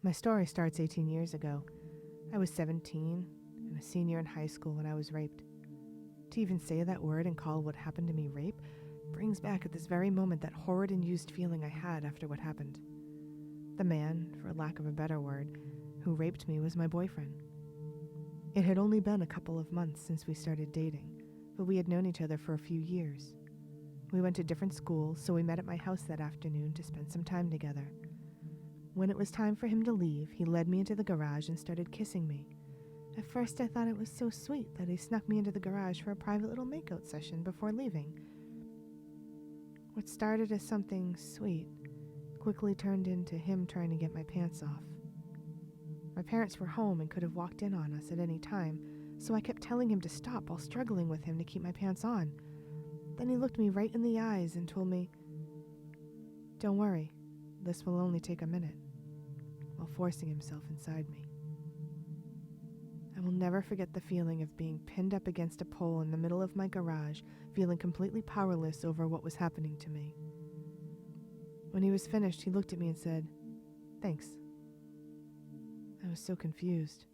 My story starts 18 years ago. I was 17 and a senior in high school when I was raped. To even say that word and call what happened to me rape brings back at this very moment that horror-induced feeling I had after what happened. The man, for lack of a better word, who raped me was my boyfriend. It had only been a couple of months since we started dating, but we had known each other for a few years. We went to different schools, so we met at my house that afternoon to spend some time together. When it was time for him to leave, he led me into the garage and started kissing me. At first I thought it was so sweet that he snuck me into the garage for a private little makeout session before leaving. What started as something sweet quickly turned into him trying to get my pants off. My parents were home and could have walked in on us at any time, so I kept telling him to stop while struggling with him to keep my pants on. Then he looked me right in the eyes and told me, "Don't worry, this will only take a minute," while forcing himself inside me. I will never forget the feeling of being pinned up against a pole in the middle of my garage, feeling completely powerless over what was happening to me. When he was finished, he looked at me and said, "Thanks." I was so confused.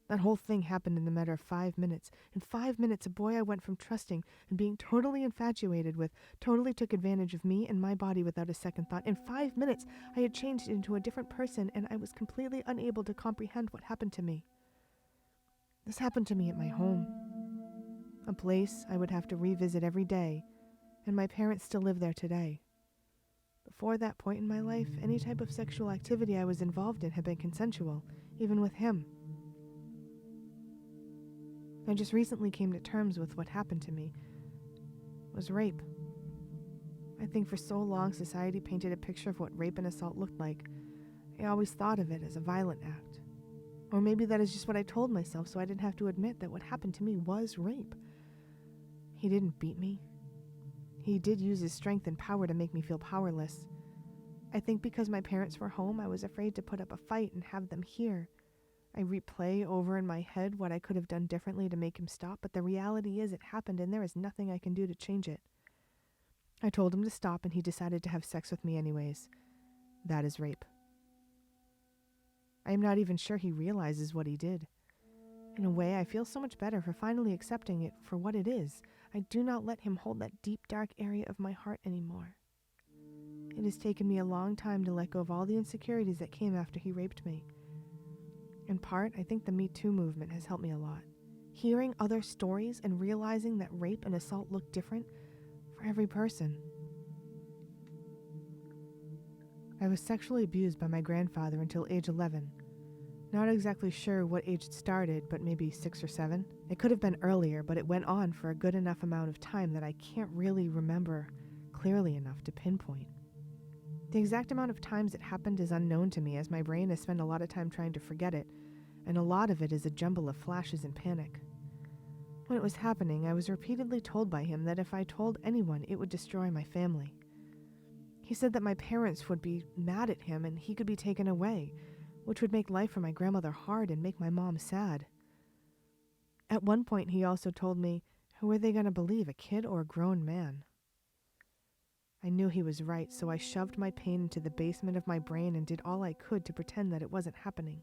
That whole thing happened in the matter of 5 minutes. In 5 minutes, a boy I went from trusting and being totally infatuated with totally took advantage of me and my body without a second thought. In 5 minutes, I had changed into a different person, and I was completely unable to comprehend what happened to me. This happened to me at my home, a place I would have to revisit every day, and my parents still live there today. Before that point in my life, any type of sexual activity I was involved in had been consensual, even with him. I just recently came to terms with what happened to me was rape. I think for so long society painted a picture of what rape and assault looked like. I always thought of it as a violent act. Or maybe that is just what I told myself so I didn't have to admit that what happened to me was rape. He didn't beat me. He did use his strength and power to make me feel powerless. I think because my parents were home, I was afraid to put up a fight and have them hear. I replay over in my head what I could have done differently to make him stop, but the reality is it happened and there is nothing I can do to change it. I told him to stop and he decided to have sex with me anyways. That is rape. I am not even sure he realizes what he did. In a way, I feel so much better for finally accepting it for what it is. I do not let him hold that deep, dark area of my heart anymore. It has taken me a long time to let go of all the insecurities that came after he raped me. In part, I think the Me Too movement has helped me a lot. Hearing other stories and realizing that rape and assault look different for every person. I was sexually abused by my grandfather until age 11. Not exactly sure what age it started, but maybe 6 or 7. It could have been earlier, but it went on for a good enough amount of time that I can't really remember clearly enough to pinpoint. The exact amount of times it happened is unknown to me, as my brain has spent a lot of time trying to forget it, and a lot of it is a jumble of flashes and panic. When it was happening, I was repeatedly told by him that if I told anyone, it would destroy my family. He said that my parents would be mad at him and he could be taken away, which would make life for my grandmother hard and make my mom sad. At one point, he also told me, who are they going to believe, a kid or a grown man? I knew he was right, so I shoved my pain into the basement of my brain and did all I could to pretend that it wasn't happening.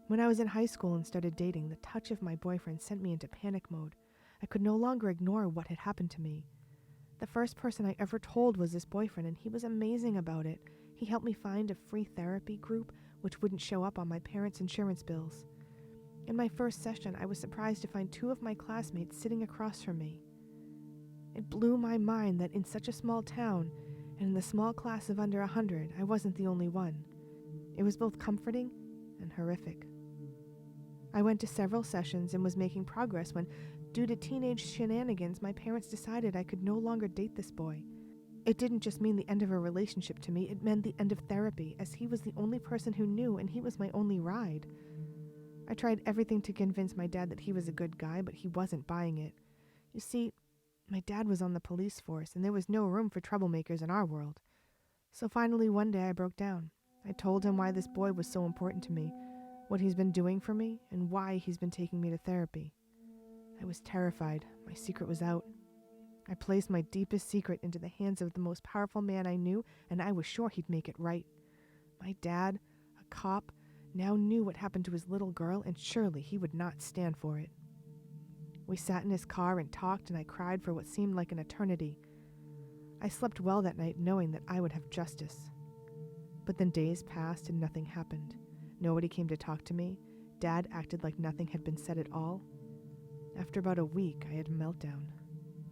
When I was in high school and started dating, the touch of my boyfriend sent me into panic mode. I could no longer ignore what had happened to me. The first person I ever told was this boyfriend, and he was amazing about it. He helped me find a free therapy group, which wouldn't show up on my parents' insurance bills. In my first session, I was surprised to find 2 of my classmates sitting across from me. It blew my mind that in such a small town, and in the small class of under 100, I wasn't the only one. It was both comforting and horrific. I went to several sessions and was making progress when, due to teenage shenanigans, my parents decided I could no longer date this boy. It didn't just mean the end of a relationship to me, it meant the end of therapy, as he was the only person who knew and he was my only ride. I tried everything to convince my dad that he was a good guy, but he wasn't buying it. You see, my dad was on the police force and there was no room for troublemakers in our world. So finally one day I broke down. I told him why this boy was so important to me, what he's been doing for me, and why he's been taking me to therapy. I was terrified. My secret was out. I placed my deepest secret into the hands of the most powerful man I knew, and I was sure he'd make it right. My dad, a cop, now knew what happened to his little girl, and surely he would not stand for it. We sat in his car and talked, and I cried for what seemed like an eternity. I slept well that night knowing that I would have justice. But then days passed and nothing happened. Nobody came to talk to me. Dad acted like nothing had been said at all. After about a week, I had a meltdown.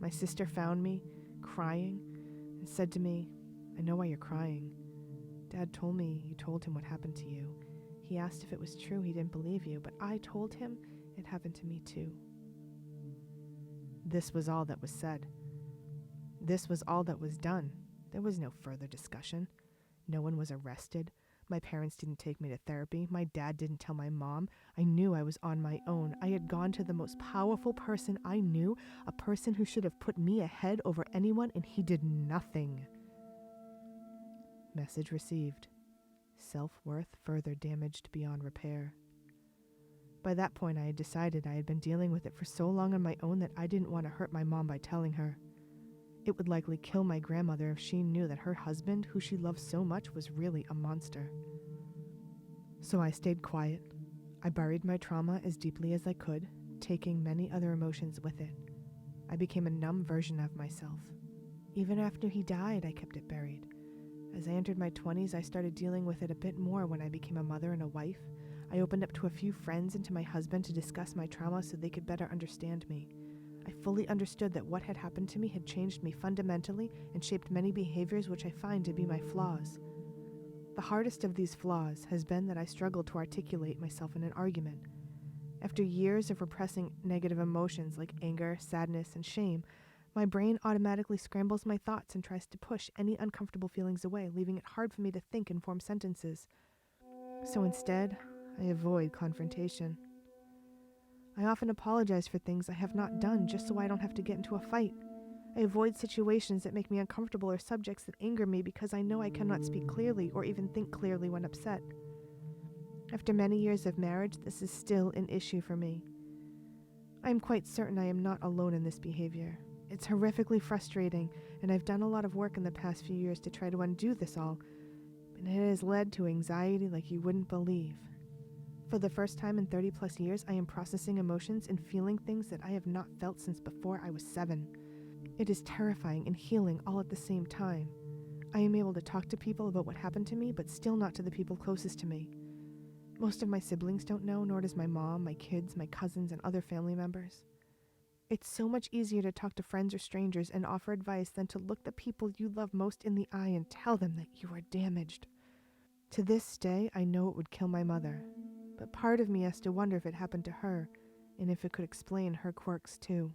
My sister found me, crying, and said to me, "I know why you're crying. Dad told me you told him what happened to you. He asked if it was true. He didn't believe you, but I told him it happened to me too." This was all that was said. This was all that was done. There was no further discussion. No one was arrested. My parents didn't take me to therapy. My dad didn't tell my mom. I knew I was on my own. I had gone to the most powerful person I knew, a person who should have put me ahead over anyone, and he did nothing. Message received. Self-worth further damaged beyond repair. By that point, I had decided I had been dealing with it for so long on my own that I didn't want to hurt my mom by telling her. It would likely kill my grandmother if she knew that her husband, who she loved so much, was really a monster. So I stayed quiet. I buried my trauma as deeply as I could, taking many other emotions with it. I became a numb version of myself. Even after he died, I kept it buried. As I entered my 20s, I started dealing with it a bit more when I became a mother and a wife. I opened up to a few friends and to my husband to discuss my trauma so they could better understand me. I fully understood that what had happened to me had changed me fundamentally and shaped many behaviors which I find to be my flaws. The hardest of these flaws has been that I struggled to articulate myself in an argument. After years of repressing negative emotions like anger, sadness, and shame, my brain automatically scrambles my thoughts and tries to push any uncomfortable feelings away, leaving it hard for me to think and form sentences. So instead, I avoid confrontation. I often apologize for things I have not done just so I don't have to get into a fight. I avoid situations that make me uncomfortable or subjects that anger me because I know I cannot speak clearly or even think clearly when upset. After many years of marriage, this is still an issue for me. I am quite certain I am not alone in this behavior. It's horrifically frustrating, and I've done a lot of work in the past few years to try to undo this all, but it has led to anxiety like you wouldn't believe. For the first time in 30 plus years, I am processing emotions and feeling things that I have not felt since before I was 7. It is terrifying and healing all at the same time. I am able to talk to people about what happened to me, but still not to the people closest to me. Most of my siblings don't know, nor does my mom, my kids, my cousins, and other family members. It's so much easier to talk to friends or strangers and offer advice than to look the people you love most in the eye and tell them that you are damaged. To this day, I know it would kill my mother, but part of me has to wonder if it happened to her, and if it could explain her quirks too.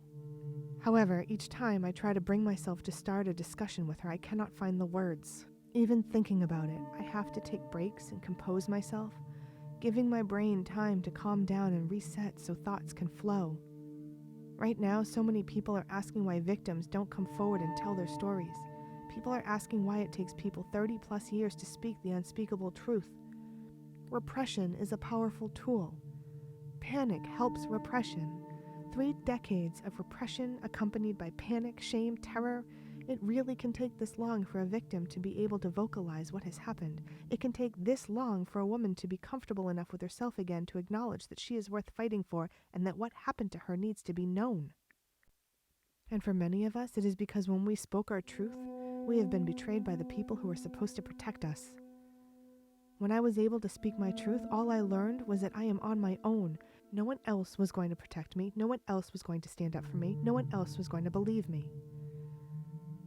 However, each time I try to bring myself to start a discussion with her, I cannot find the words. Even thinking about it, I have to take breaks and compose myself, giving my brain time to calm down and reset so thoughts can flow. Right now, so many people are asking why victims don't come forward and tell their stories. People are asking why it takes people 30 plus years to speak the unspeakable truth. Repression is a powerful tool. Panic helps repression. 3 decades of repression accompanied by panic, shame, terror. It really can take this long for a victim to be able to vocalize what has happened. It can take this long for a woman to be comfortable enough with herself again to acknowledge that she is worth fighting for and that what happened to her needs to be known. And for many of us, it is because when we spoke our truth, we have been betrayed by the people who were supposed to protect us. When I was able to speak my truth, all I learned was that I am on my own. No one else was going to protect me. No one else was going to stand up for me. No one else was going to believe me.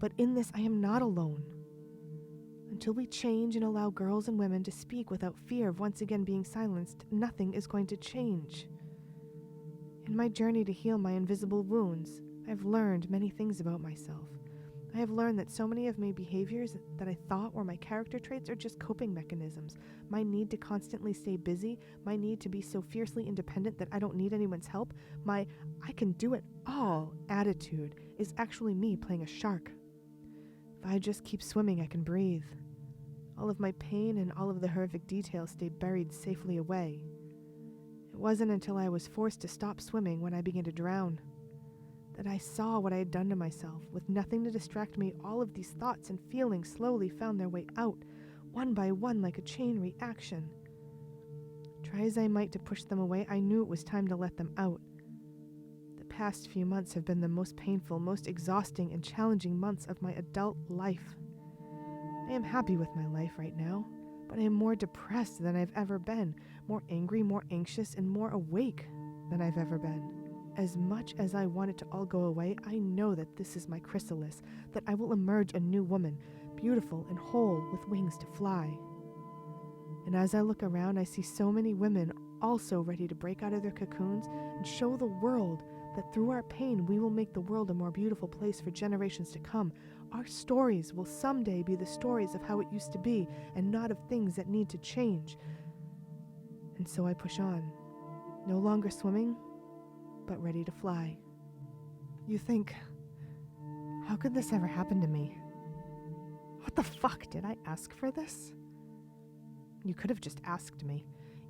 But in this, I am not alone. Until we change and allow girls and women to speak without fear of once again being silenced, nothing is going to change. In my journey to heal my invisible wounds, I have learned many things about myself. I have learned that so many of my behaviors that I thought were my character traits are just coping mechanisms. My need to constantly stay busy, my need to be so fiercely independent that I don't need anyone's help, my "I can do it all" attitude is actually me playing a shark. If I just keep swimming, I can breathe. All of my pain and all of the horrific details stay buried safely away. It wasn't until I was forced to stop swimming when I began to drown that I saw what I had done to myself. With nothing to distract me, all of these thoughts and feelings slowly found their way out, one by one like a chain reaction. Try as I might to push them away, I knew it was time to let them out. The past few months have been the most painful, most exhausting, and challenging months of my adult life. I am happy with my life right now, but I am more depressed than I've ever been, more angry, more anxious, and more awake than I've ever been. As much as I want it to all go away, I know that this is my chrysalis, that I will emerge a new woman, beautiful and whole, with wings to fly. And as I look around, I see so many women also ready to break out of their cocoons and show the world that through our pain, we will make the world a more beautiful place for generations to come. Our stories will someday be the stories of how it used to be and not of things that need to change. And so I push on, no longer swimming, but ready to fly. You think, how could this ever happen to me? What the fuck, did I ask for this? You could have just asked me.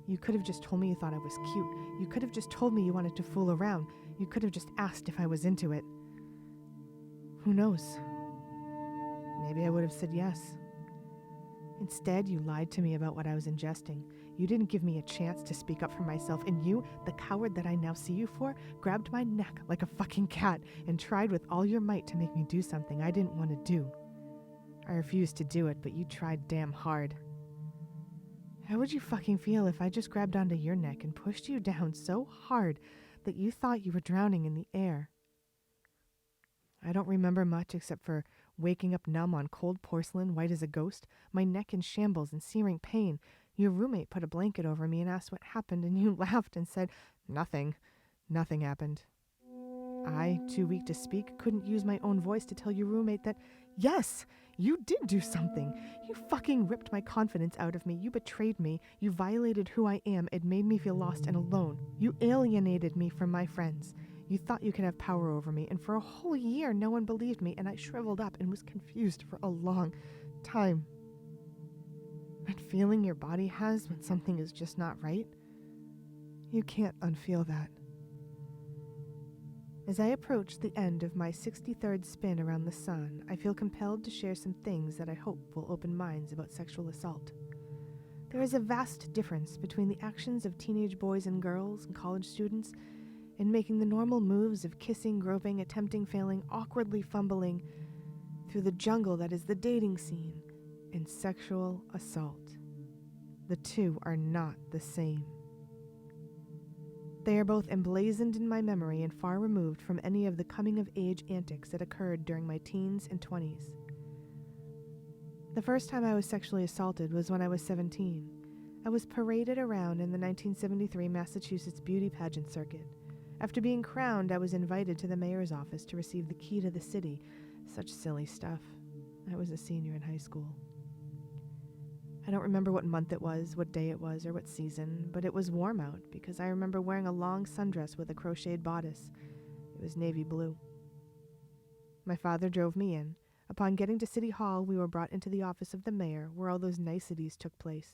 You could have just told me you thought I was cute. You could have just told me you wanted to fool around. You could have just asked if I was into it. Who knows? Maybe I would have said yes. Instead, you lied to me about what I was ingesting. You didn't give me a chance to speak up for myself, and you, the coward that I now see you for, grabbed my neck like a fucking cat and tried with all your might to make me do something I didn't want to do. I refused to do it, but you tried damn hard. How would you fucking feel if I just grabbed onto your neck and pushed you down so hard that you thought you were drowning in the air? I don't remember much except for waking up numb on cold porcelain, white as a ghost, my neck in shambles and searing pain. Your roommate put a blanket over me and asked what happened, and you laughed and said, "Nothing. Nothing happened." I, too weak to speak, couldn't use my own voice to tell your roommate that, yes, you did do something. You fucking ripped my confidence out of me. You betrayed me. You violated who I am. It made me feel lost and alone. You alienated me from my friends. You thought you could have power over me, and for a whole year no one believed me, and I shriveled up and was confused for a long time. That feeling your body has when something is just not right? You can't unfeel that. As I approach the end of my 63rd spin around the sun, I feel compelled to share some things that I hope will open minds about sexual assault. There is a vast difference between the actions of teenage boys and girls and college students in making the normal moves of kissing, groping, attempting, failing, awkwardly fumbling through the jungle that is the dating scene, and sexual assault. The two are not the same. They are both emblazoned in my memory and far removed from any of the coming-of-age antics that occurred during my teens and 20s. The first time I was sexually assaulted was when I was 17. I was paraded around in the 1973 Massachusetts beauty pageant circuit. After being crowned, I was invited to the mayor's office to receive the key to the city. Such silly stuff. I was a senior in high school. I don't remember what month it was, what day it was, or what season, but it was warm out because I remember wearing a long sundress with a crocheted bodice. It was navy blue. My father drove me in. Upon getting to City Hall, we were brought into the office of the mayor, where all those niceties took place.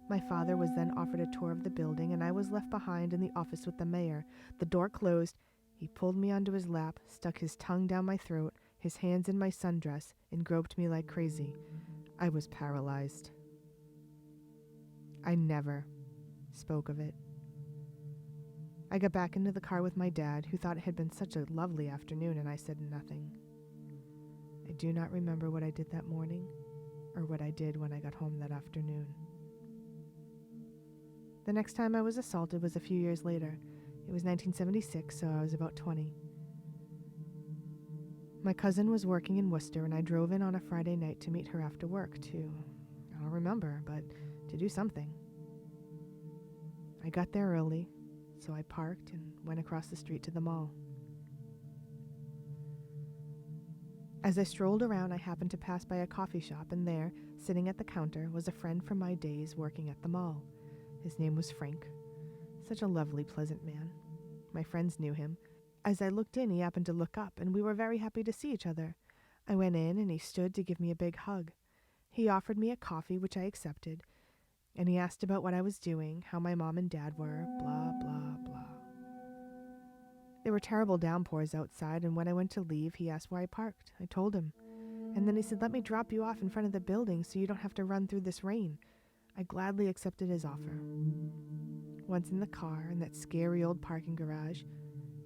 My father was then offered a tour of the building, and I was left behind in the office with the mayor. The door closed. He pulled me onto his lap, stuck his tongue down my throat, his hands in my sundress, and groped me like crazy. I was paralyzed. I never spoke of it. I got back into the car with my dad, who thought it had been such a lovely afternoon, and I said nothing. I do not remember what I did that morning, or what I did when I got home that afternoon. The next time I was assaulted was a few years later. It was 1976, so I was about 20. My cousin was working in Worcester, and I drove in on a Friday night to meet her after work I don't remember, but to do something. I got there early, so I parked and went across the street to the mall. As I strolled around, I happened to pass by a coffee shop, and there, sitting at the counter, was a friend from my days working at the mall. His name was Frank. Such a lovely, pleasant man. My friends knew him. As I looked in, he happened to look up, and we were very happy to see each other. I went in, and he stood to give me a big hug. He offered me a coffee, which I accepted, and he asked about what I was doing, how my mom and dad were, blah, blah, blah. There were terrible downpours outside, and when I went to leave, he asked where I parked. I told him. And then he said, "Let me drop you off in front of the building so you don't have to run through this rain." I gladly accepted his offer. Once in the car in that scary old parking garage,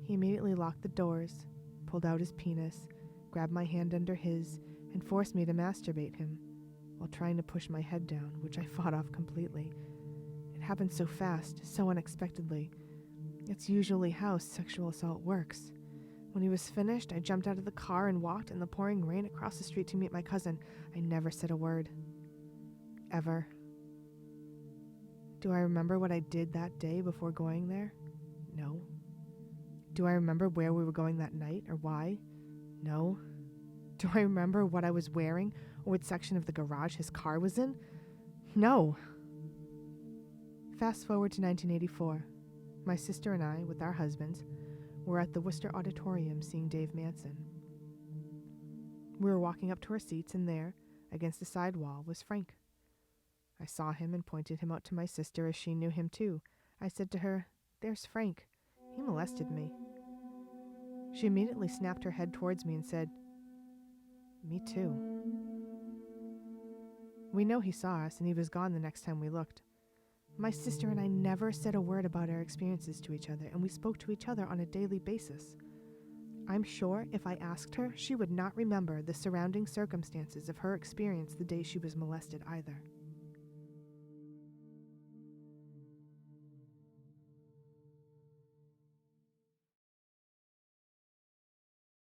he immediately locked the doors, pulled out his penis, grabbed my hand under his, and forced me to masturbate him while trying to push my head down, which I fought off completely. It happened so fast, so unexpectedly. It's usually how sexual assault works. When he was finished, I jumped out of the car and walked in the pouring rain across the street to meet my cousin. I never said a word. Ever. Do I remember what I did that day before going there? No. Do I remember where we were going that night or why? No. Do I remember what I was wearing or what section of the garage his car was in? No. Fast forward to 1984. My sister and I, with our husbands, were at the Worcester Auditorium seeing Dave Manson. We were walking up to our seats, and there, against the side wall, was Frank. I saw him and pointed him out to my sister as she knew him too. I said to her, "There's Frank. He molested me." She immediately snapped her head towards me and said, "Me too." We know he saw us, and he was gone the next time we looked. My sister and I never said a word about our experiences to each other, and we spoke to each other on a daily basis. I'm sure if I asked her, she would not remember the surrounding circumstances of her experience the day she was molested either.